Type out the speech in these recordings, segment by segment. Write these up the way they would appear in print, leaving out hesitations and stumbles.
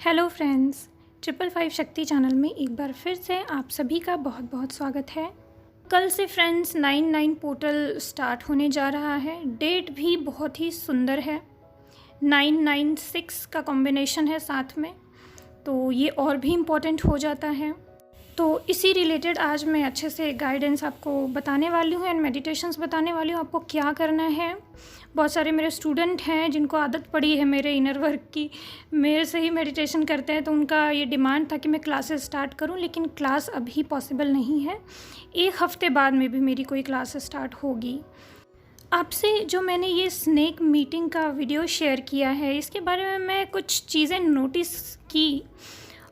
Hello friends, 555 शक्ति channel में एक बार फिर से आप सभी का बहुत बहुत स्वागत है। कल से फ्रेंड्स 99 पोर्टल स्टार्ट होने जा रहा है। डेट भी बहुत ही सुंदर है, 996 का कॉम्बिनेशन है साथ में, तो ये और भी इम्पोर्टेंट हो जाता है। तो इसी रिलेटेड आज मैं अच्छे से गाइडेंस आपको बताने वाली हूँ एंड मेडिटेशंस बताने वाली हूँ आपको क्या करना है। बहुत सारे मेरे स्टूडेंट हैं जिनको आदत पड़ी है मेरे इनर वर्क की, मेरे से ही मेडिटेशन करते हैं, तो उनका ये डिमांड था कि मैं क्लासेस स्टार्ट करूँ, लेकिन क्लास अभी पॉसिबल नहीं है। एक हफ़्ते बाद में भी मेरी कोई क्लास स्टार्ट होगी। आपसे जो मैंने ये स्नेक मीटिंग का वीडियो शेयर किया है, इसके बारे में मैं कुछ चीज़ें नोटिस की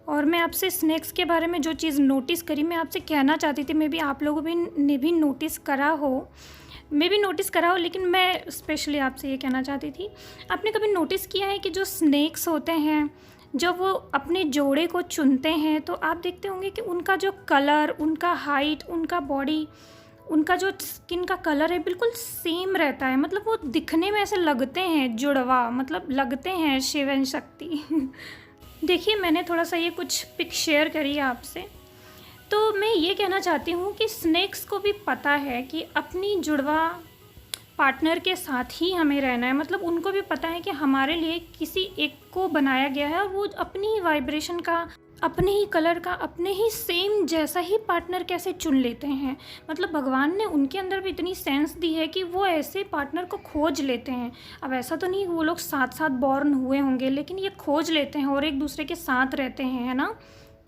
और मैं आपसे स्नैक्स के बारे में जो चीज़ नोटिस करी मैं आपसे कहना चाहती थी। मे बी आप लोगों ने भी नोटिस करा हो, लेकिन मैं स्पेशली आपसे ये कहना चाहती थी, आपने कभी नोटिस किया है कि जो स्नैक्स होते हैं जब वो अपने जोड़े को चुनते हैं तो आप देखते होंगे कि उनका जो कलर, उनका हाइट, उनका बॉडी, उनका जो स्किन का कलर है बिल्कुल सेम रहता है। मतलब वो दिखने में ऐसे लगते हैं जुड़वा, मतलब लगते हैं शिव एंड शक्ति। देखिए, मैंने थोड़ा सा ये कुछ पिक शेयर करी है आपसे, तो मैं ये कहना चाहती हूँ कि स्नेक्स को भी पता है कि अपनी जुड़वा पार्टनर के साथ ही हमें रहना है। मतलब उनको भी पता है कि हमारे लिए किसी एक को बनाया गया है और वो अपनी ही वाइब्रेशन का, अपने ही कलर का, अपने ही सेम जैसा ही पार्टनर कैसे चुन लेते हैं। मतलब भगवान ने उनके अंदर भी इतनी सेंस दी है कि वो ऐसे पार्टनर को खोज लेते हैं। अब ऐसा तो नहीं वो लोग साथ साथ बॉर्न हुए होंगे, लेकिन ये खोज लेते हैं और एक दूसरे के साथ रहते हैं, है ना।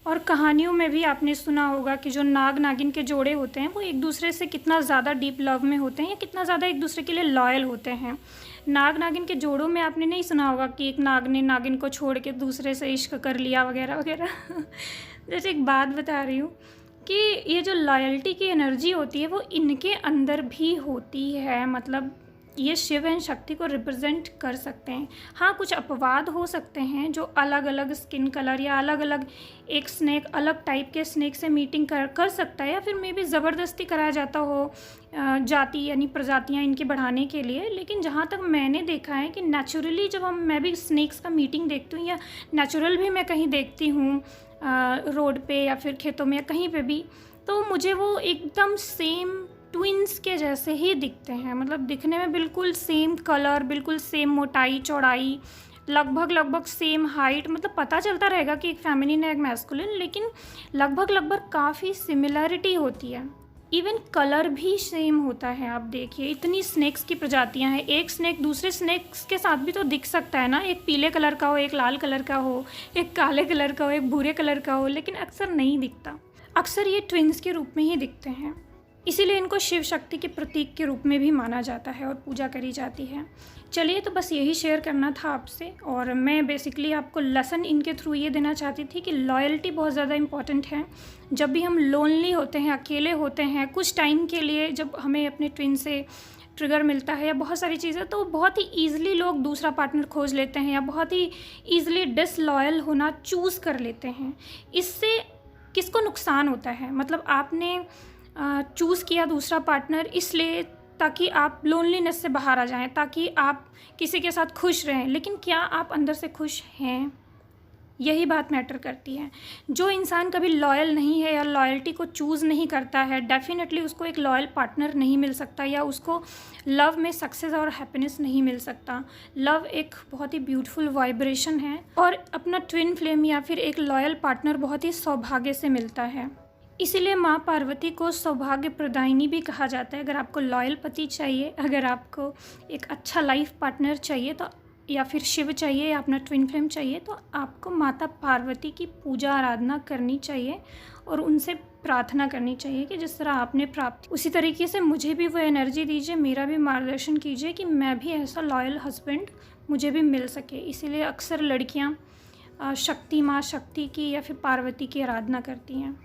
और कहानियों में भी आपने सुना होगा कि जो नाग नागिन के जोड़े होते हैं वो एक दूसरे से कितना ज़्यादा डीप लव में होते हैं या कितना ज़्यादा एक दूसरे के लिए लॉयल होते हैं। नाग नागिन के जोड़ों में आपने नहीं सुना होगा कि एक नाग ने नागिन को छोड़ के दूसरे से इश्क कर लिया वगैरह वगैरह। जैसे एक बात बता रही हूँ कि ये जो लॉयल्टी की एनर्जी होती है वो इनके अंदर भी होती है। मतलब ये शिव एंड शक्ति को रिप्रेजेंट कर सकते हैं। हाँ, कुछ अपवाद हो सकते हैं जो अलग अलग स्किन कलर या अलग अलग एक स्नेक अलग टाइप के स्नेक से मीटिंग कर सकता है, या फिर मे बी ज़बरदस्ती कराया जाता हो जाति यानी प्रजातियाँ इनके बढ़ाने के लिए। लेकिन जहाँ तक मैंने देखा है कि नेचुरली जब मैं भी स्नेक्स का मीटिंग देखती हूँ या नेचुरल भी मैं कहीं देखती हूँ रोड पे या फिर खेतों में या कहीं पे भी, तो मुझे वो एकदम सेम ट्विन्स के जैसे ही दिखते हैं। मतलब दिखने में बिल्कुल सेम कलर, बिल्कुल सेम मोटाई चौड़ाई, लगभग सेम हाइट। मतलब पता चलता रहेगा कि एक फेमिनिन है एक मैस्कुलिन, लेकिन लगभग काफ़ी सिमिलरिटी होती है। इवन कलर भी सेम होता है। आप देखिए, इतनी स्नेक्स की प्रजातियां हैं, एक स्नेक दूसरे स्नेक्स के साथ भी तो दिख सकता है ना। एक पीले कलर का हो, एक लाल कलर का हो, एक काले कलर का हो, एक भूरे कलर का हो, लेकिन अक्सर नहीं दिखता। अक्सर ये ट्विन्स के रूप में ही दिखते हैं, इसीलिए इनको शिव शक्ति के प्रतीक के रूप में भी माना जाता है और पूजा करी जाती है। चलिए, तो बस यही शेयर करना था आपसे, और मैं बेसिकली आपको लेसन इनके थ्रू ये देना चाहती थी कि लॉयल्टी बहुत ज़्यादा इम्पॉर्टेंट है। जब भी हम लोनली होते हैं, अकेले होते हैं कुछ टाइम के लिए, जब हमें अपने ट्विन से ट्रिगर मिलता है या बहुत सारी चीज़ें, तो बहुत ही ईजिली लोग दूसरा पार्टनर खोज लेते हैं या बहुत ही ईजिली डिसलॉयल होना चूज़ कर लेते हैं। इससे किसको नुकसान होता है? मतलब आपने चूज़ किया दूसरा पार्टनर इसलिए ताकि आप लोनलीनेस से बाहर आ जाएं, ताकि आप किसी के साथ खुश रहें, लेकिन क्या आप अंदर से खुश हैं? यही बात मैटर करती है। जो इंसान कभी लॉयल नहीं है या लॉयल्टी को चूज़ नहीं करता है, डेफिनेटली उसको एक लॉयल पार्टनर नहीं मिल सकता या उसको लव में सक्सेस और हैप्पीनेस नहीं मिल सकता। लव एक बहुत ही ब्यूटीफुल वाइब्रेशन है और अपना ट्विन फ्लेम या फिर एक लॉयल पार्टनर बहुत ही सौभाग्य से मिलता है। इसीलिए माँ पार्वती को सौभाग्य प्रदायिनी भी कहा जाता है। अगर आपको लॉयल पति चाहिए, अगर आपको एक अच्छा लाइफ पार्टनर चाहिए, तो या फिर शिव चाहिए या अपना ट्विन फ्लेम चाहिए, तो आपको माता पार्वती की पूजा आराधना करनी चाहिए और उनसे प्रार्थना करनी चाहिए कि जिस तरह आपने प्राप्त, उसी तरीके से मुझे भी वो एनर्जी दीजिए, मेरा भी मार्गदर्शन कीजिए कि मैं भी ऐसा लॉयल हस्बैंड मुझे भी मिल सके। इसीलिए अक्सर लड़कियाँ शक्ति, माँ शक्ति की या फिर पार्वती की आराधना करती हैं।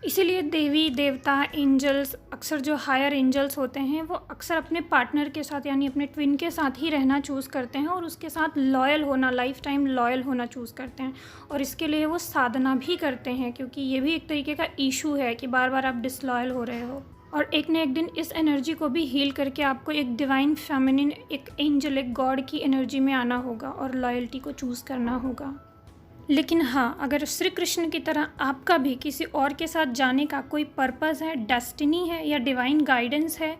इसीलिए देवी देवता एंजल्स, अक्सर जो हायर एंजल्स होते हैं, वो अक्सर अपने पार्टनर के साथ यानी अपने ट्विन के साथ ही रहना चूज़ करते हैं और उसके साथ लॉयल होना, लाइफ टाइम लॉयल होना चूज़ करते हैं। और इसके लिए वो साधना भी करते हैं, क्योंकि ये भी एक तरीके का इशू है कि बार बार आप डिसलॉयल हो रहे हो। और एक न एक दिन इस एनर्जी को भी हील करके आपको एक डिवाइन फेमिनिन, एक एंजल, एक गॉड की एनर्जी में आना होगा और लॉयल्टी को चूज़ करना होगा। लेकिन हाँ, अगर श्री कृष्ण की तरह आपका भी किसी और के साथ जाने का कोई पर्पज़ है, डेस्टिनी है या डिवाइन गाइडेंस है,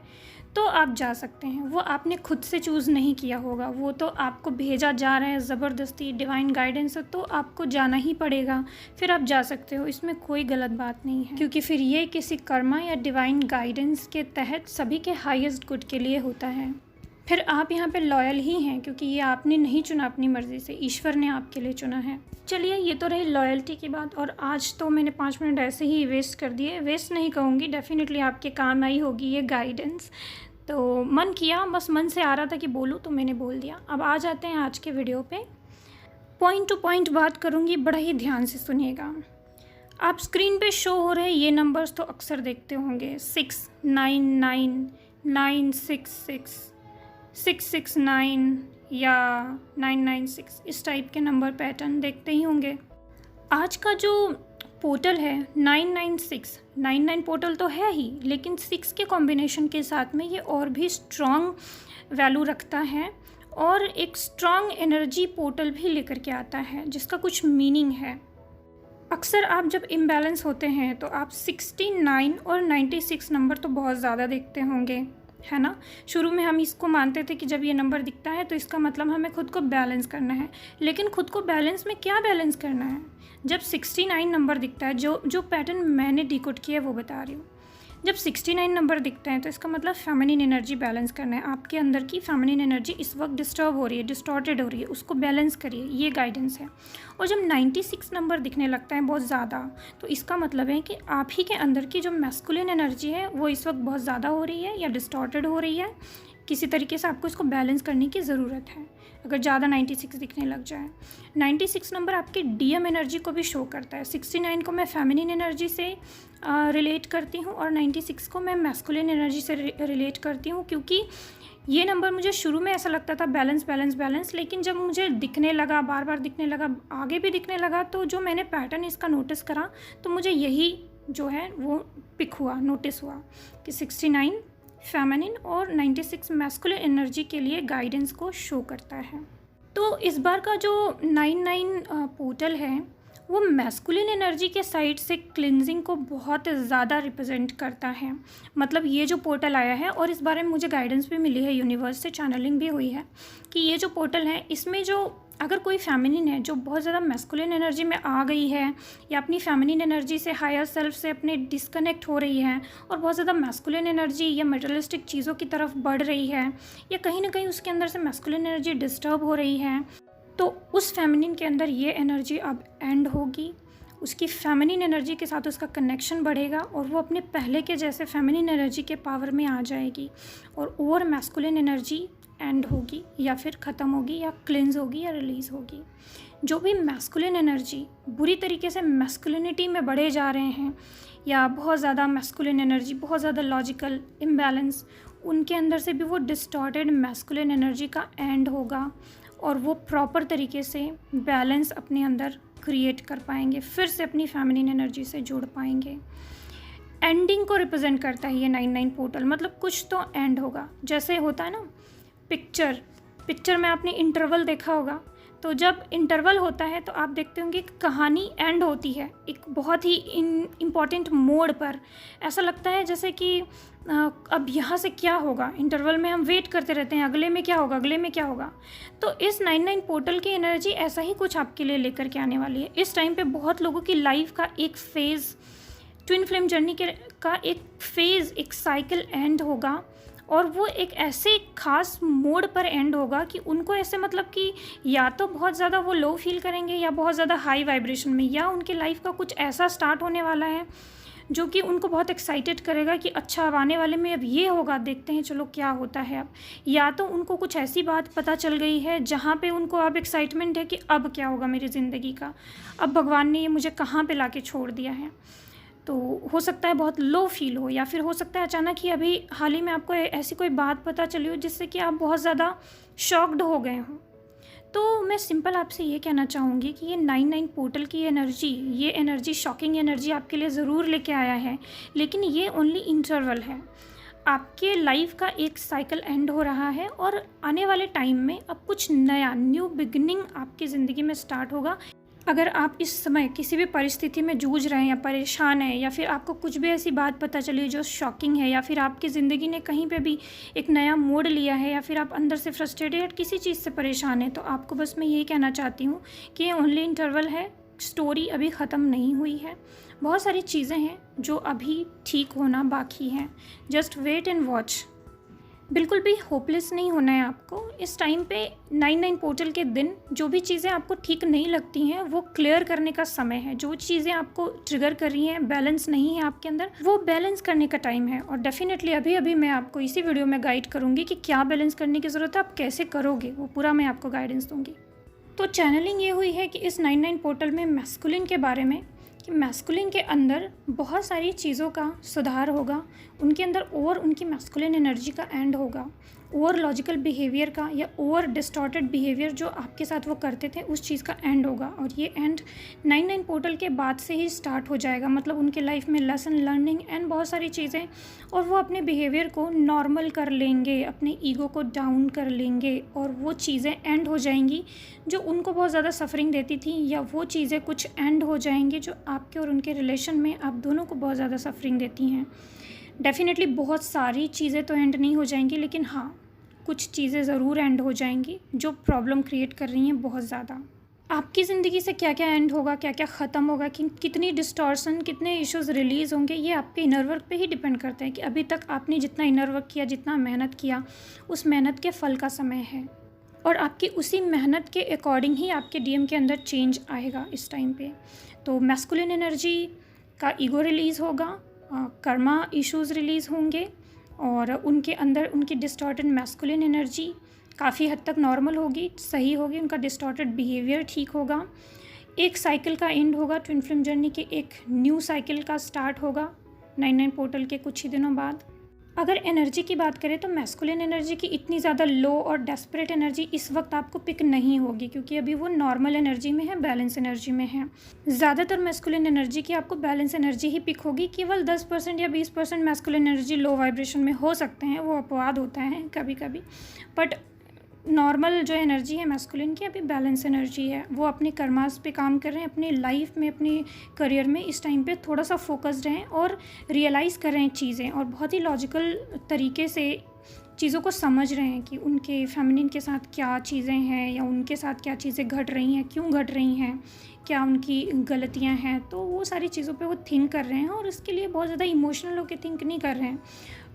तो आप जा सकते हैं। वो आपने खुद से चूज़ नहीं किया होगा, वो तो आपको भेजा जा रहा है ज़बरदस्ती, डिवाइन गाइडेंस है तो आपको जाना ही पड़ेगा, फिर आप जा सकते हो, इसमें कोई गलत बात नहीं है, क्योंकि फिर ये किसी कर्मा या डिवाइन गाइडेंस के तहत सभी के हाईएस्ट गुड के लिए होता है। फिर आप यहाँ पे लॉयल ही हैं, क्योंकि ये आपने नहीं चुना अपनी मर्ज़ी से, ईश्वर ने आपके लिए चुना है। चलिए, ये तो रही लॉयल्टी की बात, और आज तो मैंने 5 मिनट ऐसे ही वेस्ट कर दिए। वेस्ट नहीं कहूँगी, डेफिनेटली आपके काम आई होगी ये गाइडेंस। तो मन किया, बस मन से आ रहा था कि बोलूँ तो मैंने बोल दिया। अब आ जाते हैं आज के वीडियो पे। पॉइंट टू पॉइंट बात करूँगी, बड़ा ही ध्यान से सुनिएगा। आप स्क्रीन पे शो हो रहे ये नंबर्स तो अक्सर देखते होंगे, 699, 966, 669 या 996, इस टाइप के नंबर पैटर्न देखते ही होंगे। आज का जो पोर्टल है 996, 99 पोर्टल तो है ही, लेकिन 6 के कॉम्बिनेशन के साथ में ये और भी स्ट्रॉन्ग वैल्यू रखता है और एक स्ट्रॉन्ग एनर्जी पोर्टल भी लेकर के आता है, जिसका कुछ मीनिंग है। अक्सर आप जब इम्बैलेंस होते हैं तो आप 69 और 96 नंबर तो बहुत ज़्यादा देखते होंगे, है ना। शुरू में हम इसको मानते थे कि जब ये नंबर दिखता है तो इसका मतलब हमें खुद को बैलेंस करना है, लेकिन खुद को बैलेंस में क्या बैलेंस करना है? जब 69 नंबर दिखता है, जो पैटर्न मैंने डिकोड किया है वो बता रही हूँ। जब 69 नंबर दिखते हैं तो इसका मतलब फेमिनिन एनर्जी बैलेंस करना है। आपके अंदर की फेमिनिन एनर्जी इस वक्त डिस्टर्ब हो रही है, डिस्टॉर्टेड हो रही है, उसको बैलेंस करिए, ये गाइडेंस है। और जब 96 नंबर दिखने लगता है बहुत ज़्यादा, तो इसका मतलब है कि आप ही के अंदर की जो मैस्कुलिन एनर्जी है वो इस वक्त बहुत ज़्यादा हो रही है या डिस्टॉर्टेड हो रही है। किसी तरीके से आपको इसको बैलेंस करने की ज़रूरत है। अगर ज़्यादा 96 दिखने लग जाए, 96 नंबर आपकी डीएम एनर्जी को भी शो करता है। 69 को मैं फेमिनिन एनर्जी से रिलेट करती हूँ और 96 को मैं मैस्कुलिन एनर्जी से रिलेट करती हूँ, क्योंकि ये नंबर मुझे शुरू में ऐसा लगता था बैलेंस बैलेंस बैलेंस, लेकिन जब मुझे दिखने लगा, बार बार दिखने लगा, आगे भी दिखने लगा, तो जो मैंने पैटर्न इसका नोटिस करा तो मुझे यही जो है वो पिक हुआ, नोटिस हुआ कि 69 फेमिनिन और 96 मैस्कुलिन एनर्जी के लिए गाइडेंस को शो करता है। तो इस बार का जो 99 पोर्टल है वो मैस्कुलिन एनर्जी के साइड से क्लिनजिंग को बहुत ज़्यादा रिप्रेजेंट करता है। मतलब ये जो पोर्टल आया है, और इस बारे में मुझे गाइडेंस भी मिली है, यूनिवर्स से चैनलिंग भी हुई है कि ये जो पोर्टल है इसमें जो अगर कोई फेमिनिन है जो बहुत ज़्यादा मैस्कुलिन एनर्जी में आ गई है या अपनी फेमिनिन एनर्जी से, हायर सेल्फ से अपने डिस्कनेक्ट हो रही है और बहुत ज़्यादा मैस्कुलिन एनर्जी या मटेरियलिस्टिक चीज़ों की तरफ बढ़ रही है, या कहीं ना कहीं उसके अंदर से मैस्कुलिन एनर्जी डिस्टर्ब हो रही है, तो उस फेमिनिन के अंदर ये एनर्जी अब एंड होगी। उसकी फेमिनिन एनर्जी के साथ उसका कनेक्शन बढ़ेगा और वो अपने पहले के जैसे फेमिनिन एनर्जी के पावर में आ जाएगी, और ओवर मैस्कुलिन एनर्जी एंड होगी या फिर ख़त्म होगी या क्लिंज होगी या रिलीज़ होगी। जो भी मैस्कुलिन एनर्जी बुरी तरीके से मैस्कुलिनिटी में बढ़े जा रहे हैं या बहुत ज़्यादा मैस्कुलिन एनर्जी, बहुत ज़्यादा लॉजिकल इम्बैलेंस, उनके अंदर से भी वो डिस्टॉर्टेड मैस्कुलिन एनर्जी का एंड होगा और वो प्रॉपर तरीके से बैलेंस अपने अंदर क्रिएट कर पाएंगे, फिर से अपनी फेमिनिन एनर्जी से जुड़ पाएंगे। एंडिंग को रिप्रेजेंट करता है ये 99 पोर्टल, मतलब कुछ तो एंड होगा। जैसे होता है ना पिक्चर में आपने इंटरवल देखा होगा, तो जब इंटरवल होता है तो आप देखते होंगे कि कहानी एंड होती है एक बहुत ही इम्पॉर्टेंट मोड पर। ऐसा लगता है जैसे कि अब यहाँ से क्या होगा, इंटरवल में हम वेट करते रहते हैं, अगले में क्या होगा, अगले में क्या होगा। तो इस 99 पोर्टल की एनर्जी ऐसा ही कुछ आपके लिए लेकर के आने वाली है। इस टाइम पे बहुत लोगों की लाइफ का एक फेज़, ट्विन फ्लेम जर्नी का एक फेज़, एक साइकिल एंड होगा, और वो एक ऐसे खास मोड पर एंड होगा कि उनको ऐसे, मतलब कि या तो बहुत ज़्यादा वो लो फील करेंगे या बहुत ज़्यादा हाई वाइब्रेशन में, या उनके लाइफ का कुछ ऐसा स्टार्ट होने वाला है जो कि उनको बहुत एक्साइटेड करेगा कि अच्छा अब आने वाले में अब ये होगा, देखते हैं चलो क्या होता है अब। या तो उनको कुछ ऐसी बात पता चल गई है जहाँ पे उनको अब एक्साइटमेंट है कि अब क्या होगा मेरी ज़िंदगी का, अब भगवान ने ये मुझे कहाँ पे लाके छोड़ दिया है। तो हो सकता है बहुत लो फील हो, या फिर हो सकता है अचानक ही अभी हाल ही में आपको ऐसी कोई बात पता चली हो जिससे कि आप बहुत ज़्यादा शॉक्ड हो गए हों। तो मैं सिंपल आपसे ये कहना चाहूँगी कि ये 99 पोर्टल की ये एनर्जी शॉकिंग एनर्जी आपके लिए ज़रूर लेके आया है, लेकिन ये ओनली इंटरवल है। आपके लाइफ का एक साइकिल एंड हो रहा है और आने वाले टाइम में अब कुछ नया न्यू बिगिनिंग आपकी ज़िंदगी में स्टार्ट होगा। अगर आप इस समय किसी भी परिस्थिति में जूझ रहे हैं या परेशान हैं, या फिर आपको कुछ भी ऐसी बात पता चली जो शॉकिंग है, या फिर आपकी ज़िंदगी ने कहीं पे भी एक नया मोड़ लिया है, या फिर आप अंदर से फ्रस्ट्रेटेड या किसी चीज़ से परेशान हैं, तो आपको बस मैं यही कहना चाहती हूँ कि ये ओनली इंटरवल है, स्टोरी अभी ख़त्म नहीं हुई है। बहुत सारी चीज़ें हैं जो अभी ठीक होना बाकी हैं। Just wait and watch. बिल्कुल भी होपलेस नहीं होना है आपको। इस टाइम पे 99 पोर्टल के दिन जो भी चीज़ें आपको ठीक नहीं लगती हैं वो क्लियर करने का समय है। जो चीज़ें आपको ट्रिगर कर रही हैं, बैलेंस नहीं है आपके अंदर, वो बैलेंस करने का टाइम है। और डेफिनेटली अभी मैं आपको इसी वीडियो में गाइड करूँगी कि क्या बैलेंस करने की ज़रूरत है, आप कैसे करोगे, वो पूरा मैं आपको गाइडेंस दूँगी। तो चैनलिंग ये हुई है कि इस 99 पोर्टल में मैस्कुलिन के बारे में, कि मैस्कुलिन के अंदर बहुत सारी चीज़ों का सुधार होगा, उनके अंदर और उनकी मैस्कुलिन एनर्जी का एंड होगा, ओवर लॉजिकल बिहेवियर का या ओवर डिस्टॉर्टेड बिहेवियर जो आपके साथ वो करते थे उस चीज़ का एंड होगा। और ये एंड 99 पोर्टल के बाद से ही स्टार्ट हो जाएगा। मतलब उनके लाइफ में लेसन लर्निंग एंड बहुत सारी चीज़ें, और वो अपने बिहेवियर को नॉर्मल कर लेंगे, अपने ईगो को डाउन कर लेंगे, और वो चीज़ें एंड हो जाएंगी जो उनको बहुत ज़्यादा सफरिंग देती थी, या वो चीज़ें कुछ एंड हो जाएंगी जो आपके और उनके रिलेशन में आप दोनों को बहुत ज़्यादा सफरिंग देती हैं। डेफिनेटली बहुत सारी चीज़ें तो एंड नहीं हो जाएंगी, लेकिन हाँ, कुछ चीज़ें ज़रूर एंड हो जाएंगी जो प्रॉब्लम क्रिएट कर रही हैं बहुत ज़्यादा। आपकी ज़िंदगी से क्या क्या एंड होगा, क्या क्या ख़त्म होगा, कि कितनी डिस्टॉर्शन, कितने इश्यूज़ रिलीज़ होंगे, ये आपके इनर वर्क पे ही डिपेंड करते हैं कि अभी तक आपने जितना इनर वर्क किया, जितना मेहनत किया, उस मेहनत के फल का समय है। और आपकी उसी मेहनत के अकॉर्डिंग ही आपके डीएम के अंदर चेंज आएगा इस टाइम पे। तो मैस्कुलिन एनर्जी का ईगो रिलीज़ होगा, कर्मा इश्यूज़ रिलीज़ होंगे, और उनके अंदर उनकी डिस्टॉर्टेड मैस्कुलिन एनर्जी काफ़ी हद तक नॉर्मल होगी, सही होगी, उनका डिस्टॉर्टेड बिहेवियर ठीक होगा। एक साइकिल का एंड होगा, ट्विन फ्लेम जर्नी के एक न्यू साइकिल का स्टार्ट होगा 99 पोर्टल के कुछ ही दिनों बाद। अगर एनर्जी की बात करें तो मैस्कुलिन एनर्जी की इतनी ज़्यादा लो और डेस्परेट एनर्जी इस वक्त आपको पिक नहीं होगी, क्योंकि अभी वो नॉर्मल एनर्जी में है, बैलेंस एनर्जी में है। ज़्यादातर मैस्कुलिन एनर्जी की आपको बैलेंस एनर्जी ही पिक होगी। केवल 10% या 20% मैस्कुलिन एनर्जी लो वाइब्रेशन में हो सकते हैं, वो अपवाद होता है कभी कभी, बट नॉर्मल जो एनर्जी है मैस्कुलिन की अभी बैलेंस एनर्जी है। वो अपने कर्मास पे काम कर रहे हैं, अपने लाइफ में, अपने करियर में इस टाइम पे थोड़ा सा फोकस्ड हैं और रियलाइज़ कर रहे हैं चीज़ें, और बहुत ही लॉजिकल तरीके से चीज़ों को समझ रहे हैं कि उनके फेमिनिन के साथ क्या चीज़ें हैं, या उनके साथ क्या चीज़ें घट रही हैं, क्यों घट रही हैं, क्या उनकी गलतियां हैं। तो वो सारी चीज़ों पे वो थिंक कर रहे हैं, और इसके लिए बहुत ज़्यादा इमोशनल होकर थिंक नहीं कर रहे हैं,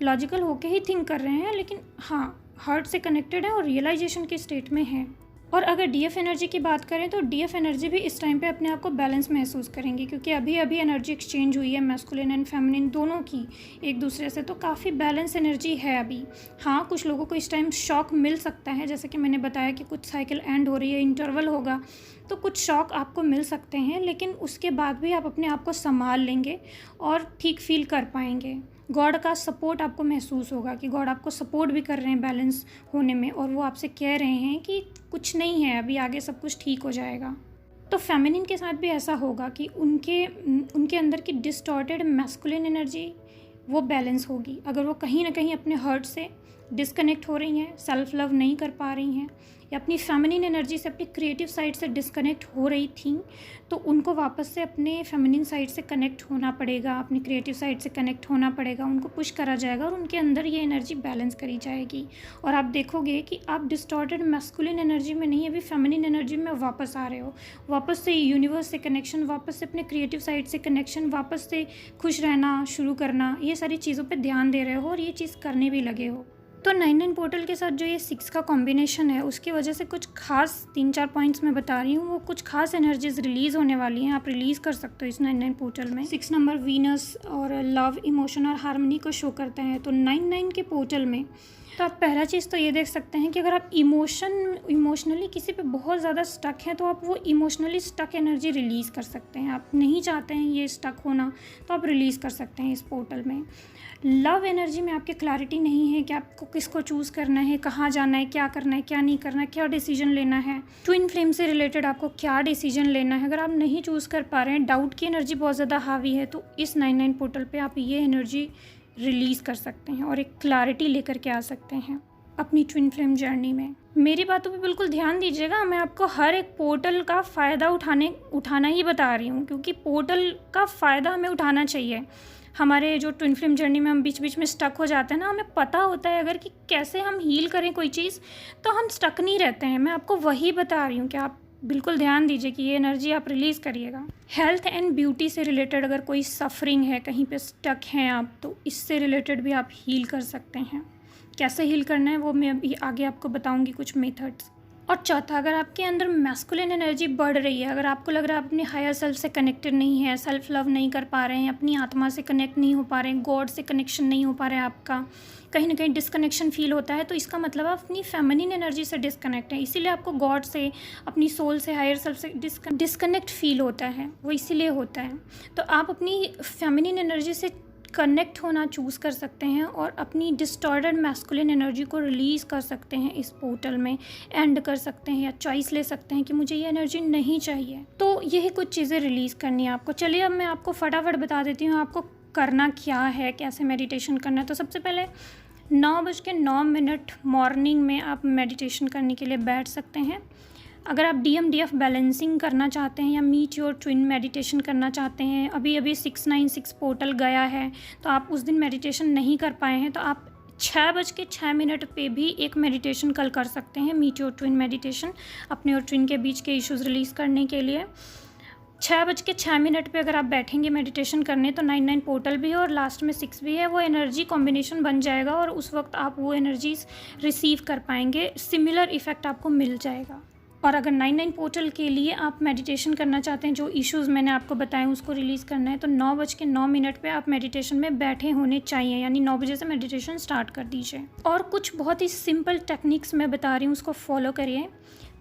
लॉजिकल होके ही थिंक कर रहे हैं, लेकिन हाँ, हार्ट से कनेक्टेड है और रियलाइजेशन के स्टेट में है। और अगर डीएफ एनर्जी की बात करें तो डीएफ एनर्जी भी इस टाइम पे अपने आप को बैलेंस महसूस करेंगी, क्योंकि अभी एनर्जी एक्सचेंज हुई है मैस्कुलिन एंड फेमिनिन दोनों की एक दूसरे से, तो काफ़ी बैलेंस एनर्जी है अभी। हाँ, कुछ लोगों को इस टाइम शॉक मिल सकता है, जैसे कि मैंने बताया कि कुछ साइकिल एंड हो रही है, इंटरवल होगा, तो कुछ शॉक आपको मिल सकते हैं, लेकिन उसके बाद भी आप अपने आप को संभाल लेंगे और ठीक फील कर पाएंगे। गॉड का सपोर्ट आपको महसूस होगा कि गॉड आपको सपोर्ट भी कर रहे हैं बैलेंस होने में, और वो आपसे कह रहे हैं कि कुछ नहीं है, अभी आगे सब कुछ ठीक हो जाएगा। तो फेमिनिन के साथ भी ऐसा होगा कि उनके अंदर की डिस्टॉर्टेड मैस्कुलिन एनर्जी वो बैलेंस होगी। अगर वो कहीं ना कहीं अपने हर्ट से डिस्कनेक्ट हो रही हैं, सेल्फ लव नहीं कर पा रही हैं, या अपनी फेमिनिन एनर्जी से, अपनी क्रिएटिव साइड से डिस्कनेक्ट हो रही थी, तो उनको वापस से अपने फेमिनिन साइड से कनेक्ट होना पड़ेगा, अपनी क्रिएटिव साइड से कनेक्ट होना पड़ेगा, उनको पुश करा जाएगा और उनके अंदर ये एनर्जी बैलेंस करी जाएगी। और आप देखोगे कि आप डिस्टॉर्टेड मैस्कुलिन एनर्जी में नहीं, अभी फेमिनिन एनर्जी में वापस आ रहे हो, वापस से यूनिवर्स से कनेक्शन, वापस से अपने क्रिएटिव साइड से कनेक्शन, वापस से खुश रहना शुरू करना, ये सारी चीज़ों पर ध्यान दे रहे हो और ये चीज़ करने भी लगे हो। तो 99 पोर्टल के साथ जो ये 6 का कॉम्बिनेशन है, उसकी वजह से कुछ खास 3-4 पॉइंट्स मैं बता रही हूँ, वो कुछ खास एनर्जीज रिलीज़ होने वाली हैं, आप रिलीज़ कर सकते हो इस 99 पोर्टल में। 6 नंबर वीनस और लव, इमोशन और हार्मनी को शो करता है। तो 99 के पोर्टल में तो आप पहला चीज़ तो ये देख सकते हैं कि अगर आप इमोशनली किसी पे बहुत ज़्यादा स्टक हैं, तो आप वो इमोशनली स्टक एनर्जी रिलीज़ कर सकते हैं। आप नहीं चाहते हैं ये स्टक होना, तो आप रिलीज़ कर सकते हैं इस पोर्टल में। लव एनर्जी में आपकी क्लैरिटी नहीं है कि आपको किसको चूज़ करना है, कहाँ जाना है, क्या करना है, क्या नहीं करना है, क्या डिसीजन लेना है, ट्विन फ्लेम से रिलेटेड आपको क्या डिसीजन लेना है। अगर आप नहीं चूज़ कर पा रहे हैं, डाउट की एनर्जी बहुत ज़्यादा हावी है, तो इस 99 पोर्टल पे आप ये एनर्जी रिलीज़ कर सकते हैं और एक क्लैरिटी लेकर के आ सकते हैं। अपनी ट्विन फ्लेम जर्नी में। मेरी बातों पे बिल्कुल ध्यान दीजिएगा, मैं आपको हर एक पोर्टल का फ़ायदा उठाना ही बता रही हूँ, क्योंकि पोर्टल का फ़ायदा हमें उठाना चाहिए। हमारे जो ट्विन फ्लेम जर्नी में हम बीच बीच में स्टक हो जाते हैं ना, हमें पता होता है अगर कि कैसे हम हील करें कोई चीज़, तो हम स्टक नहीं रहते हैं। मैं आपको वही बता रही हूँ कि आप बिल्कुल ध्यान दीजिए कि ये एनर्जी आप रिलीज़ करिएगा। हेल्थ एंड ब्यूटी से रिलेटेड अगर कोई सफरिंग है, कहीं पे स्टक हैं आप, तो इससे रिलेटेड भी आप हील कर सकते हैं। कैसे हील करना है वो मैं अभी आगे आपको बताऊंगी कुछ मेथड्स। और चौथा, अगर आपके अंदर मैस्कुलिन एनर्जी बढ़ रही है, अगर आपको लग रहा है अपने हायर सेल्फ से कनेक्टेड नहीं है, सेल्फ लव नहीं कर पा रहे हैं, अपनी आत्मा से कनेक्ट नहीं हो पा रहे हैं, गॉड से कनेक्शन नहीं हो पा रहा है, आपका कहीं ना कहीं डिस्कनेक्शन फील होता है, तो इसका मतलब आप अपनी फेमिनिन एनर्जी से डिस्कनेक्ट है। इसीलिए आपको गॉड से, अपनी सोल से, हायर सेल्फ से डिस्कनेक्ट फील होता है, वो इसीलिए होता है। तो आप अपनी फेमिनिन एनर्जी से कनेक्ट होना चूज़ कर सकते हैं और अपनी डिस्टॉर्टेड मैस्कुलिन एनर्जी को रिलीज़ कर सकते हैं, इस पोर्टल में एंड कर सकते हैं, या चॉइस ले सकते हैं कि मुझे ये एनर्जी नहीं चाहिए। तो यही कुछ चीज़ें रिलीज़ करनी है आपको। चलिए अब मैं आपको फटाफट बता देती हूँ आपको करना क्या है, कैसे मेडिटेशन करना है। तो सबसे पहले 9:09 मॉर्निंग में आप मेडिटेशन करने के लिए बैठ सकते हैं। अगर आप DMDF बैलेंसिंग करना चाहते हैं या मीट योर ट्विन मेडिटेशन करना चाहते हैं, अभी 696 पोर्टल गया है, तो आप उस दिन मेडिटेशन नहीं कर पाए हैं, तो आप 6:06 पे भी एक मेडिटेशन कल कर सकते हैं, मीट योर ट्विन मेडिटेशन, अपने और ट्विन के बीच के इश्यूज़ रिलीज़ करने के लिए। 6:06 पे अगर आप बैठेंगे मेडिटेशन करने, तो 99 पोर्टल भी है और लास्ट में 6 भी है, वो एनर्जी कॉम्बिनेशन बन जाएगा और उस वक्त आप वो एनर्जीज़ रिसीव कर पाएंगे, सिमिलर इफ़ेक्ट आपको मिल जाएगा। और अगर 99 पोर्टल के लिए आप मेडिटेशन करना चाहते हैं, जो इश्यूज़ मैंने आपको बताए उसको रिलीज़ करना है, तो 9:09 पे आप मेडिटेशन में बैठे होने चाहिए, यानी 9 बजे से मेडिटेशन स्टार्ट कर दीजिए। और कुछ बहुत ही सिंपल टेक्निक्स मैं बता रही हूँ, उसको फॉलो करिए।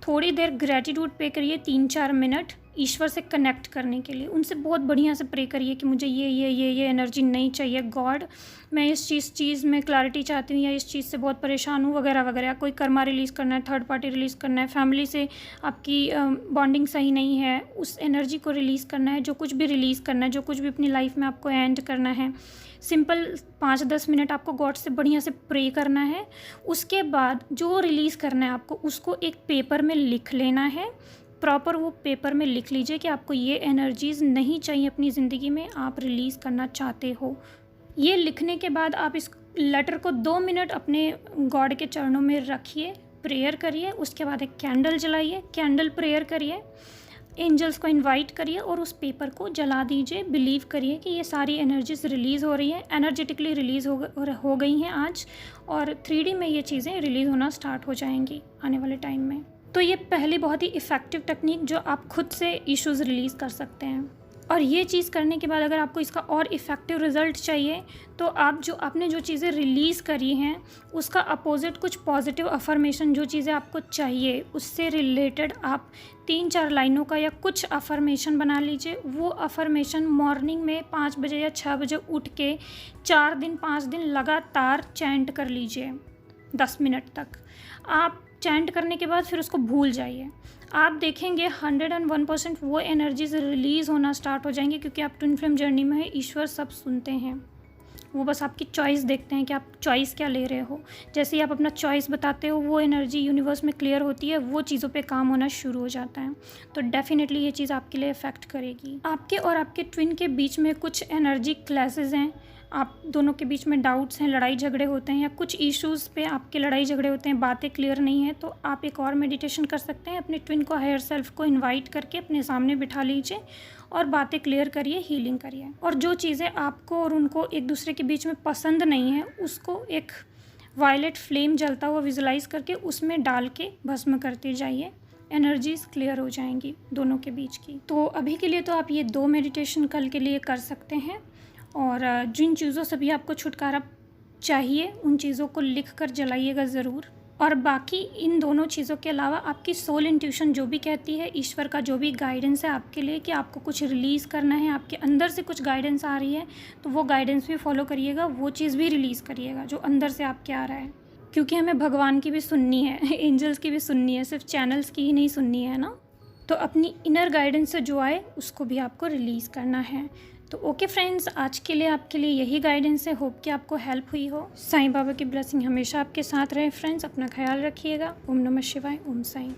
थोड़ी देर ग्रेटिट्यूड पे करिए, 3-4 मिनट ईश्वर से कनेक्ट करने के लिए। उनसे बहुत बढ़िया से प्रे करिए कि मुझे ये एनर्जी नहीं चाहिए गॉड, मैं इस चीज़ में क्लैरिटी चाहती हूँ, या इस चीज़ से बहुत परेशान हूँ, वगैरह वगैरह। कोई कर्मा रिलीज़ करना है, थर्ड पार्टी रिलीज़ करना है, फैमिली से आपकी बॉन्डिंग सही नहीं है, उस एनर्जी को रिलीज़ करना है। जो कुछ भी रिलीज़ करना है, जो कुछ भी अपनी लाइफ में आपको एंड करना है, सिंपल 5-10 मिनट आपको गॉड से बढ़िया से प्रे करना है। उसके बाद जो रिलीज़ करना है आपको, उसको एक पेपर में लिख लेना है। प्रॉपर वो पेपर में लिख लीजिए कि आपको ये एनर्जीज़ नहीं चाहिए अपनी ज़िंदगी में, आप रिलीज़ करना चाहते हो। ये लिखने के बाद आप इस लेटर को 2 मिनट अपने गॉड के चरणों में रखिए, प्रेयर करिए। उसके बाद एक कैंडल जलाइए, कैंडल प्रेयर करिए, एंजल्स को इनवाइट करिए और उस पेपर को जला दीजिए। बिलीव करिए कि ये सारी एनर्जीज रिलीज़ हो रही है, एनर्जेटिकली रिलीज़ हो गई हैं आज, और 3D में ये चीज़ें रिलीज़ होना स्टार्ट हो जाएंगी आने वाले टाइम में। तो ये पहली बहुत ही इफ़ेक्टिव टेक्निक जो आप खुद से इश्यूज़ रिलीज़ कर सकते हैं। और ये चीज़ करने के बाद अगर आपको इसका और इफ़ेक्टिव रिज़ल्ट चाहिए, तो आपने जो चीज़ें रिलीज़ करी हैं उसका अपोजिट कुछ पॉजिटिव अफर्मेशन, जो चीज़ें आपको चाहिए उससे रिलेटेड आप 3-4 लाइनों का या कुछ अफर्मेशन बना लीजिए। वो अफर्मेशन मॉर्निंग में 5 बजे या 6 बजे उठ के 5 दिन लगातार चैंट कर लीजिए 10 मिनट तक। आप चैंट करने के बाद फिर उसको भूल जाइए। आप देखेंगे 101% वो एनर्जीज रिलीज़ होना स्टार्ट हो जाएंगी, क्योंकि आप ट्विन फ्लेम जर्नी में है, ईश्वर सब सुनते हैं। वो बस आपकी चॉइस देखते हैं कि आप चॉइस क्या ले रहे हो। जैसे ही आप अपना चॉइस बताते हो, वो एनर्जी यूनिवर्स में क्लियर होती है, वो चीज़ों पे काम होना शुरू हो जाता है। तो डेफिनेटली ये चीज़ आपके लिए इफ़ेक्ट करेगी। आपके और आपके ट्विन के बीच में कुछ एनर्जी क्लैशेज़ हैं, आप दोनों के बीच में डाउट्स हैं, लड़ाई झगड़े होते हैं, या कुछ इश्यूज़ पे आपके लड़ाई झगड़े होते हैं, बातें क्लियर नहीं है, तो आप एक और मेडिटेशन कर सकते हैं। अपने ट्विन को, हायर सेल्फ को इनवाइट करके अपने सामने बिठा लीजिए और बातें क्लियर करिए, हीलिंग करिए। और जो चीज़ें आपको और उनको एक दूसरे के बीच में पसंद नहीं है, उसको एक वायलेट फ्लेम जलता हुआ विजुलाइज करके उसमें डाल के भस्म करते जाइए। एनर्जीज़ क्लियर हो जाएंगी दोनों के बीच की। तो अभी के लिए तो आप ये 2 मेडिटेशन कल के लिए कर सकते हैं। और जिन चीज़ों से भी आपको छुटकारा चाहिए, उन चीज़ों को लिख कर जलाइएगा ज़रूर। और बाकी इन दोनों चीज़ों के अलावा आपकी सोल इंट्यूशन जो भी कहती है, ईश्वर का जो भी गाइडेंस है आपके लिए कि आपको कुछ रिलीज़ करना है, आपके अंदर से कुछ गाइडेंस आ रही है, तो वो गाइडेंस भी फॉलो करिएगा, वो चीज़ भी रिलीज़ करिएगा जो अंदर से आपके आ रहा है। क्योंकि हमें भगवान की भी सुननी है, एंजल्स की भी सुननी है, सिर्फ चैनल्स की ही नहीं सुननी है ना। तो अपनी इनर गाइडेंस से जो आए उसको भी आपको रिलीज़ करना है। तो ओके फ्रेंड्स, आज के लिए आपके लिए यही गाइडेंस है। होप कि आपको हेल्प हुई हो। साईं बाबा की ब्लेसिंग हमेशा आपके साथ रहे फ्रेंड्स। अपना ख्याल रखिएगा। ओम नमः शिवाय। ओम साईं।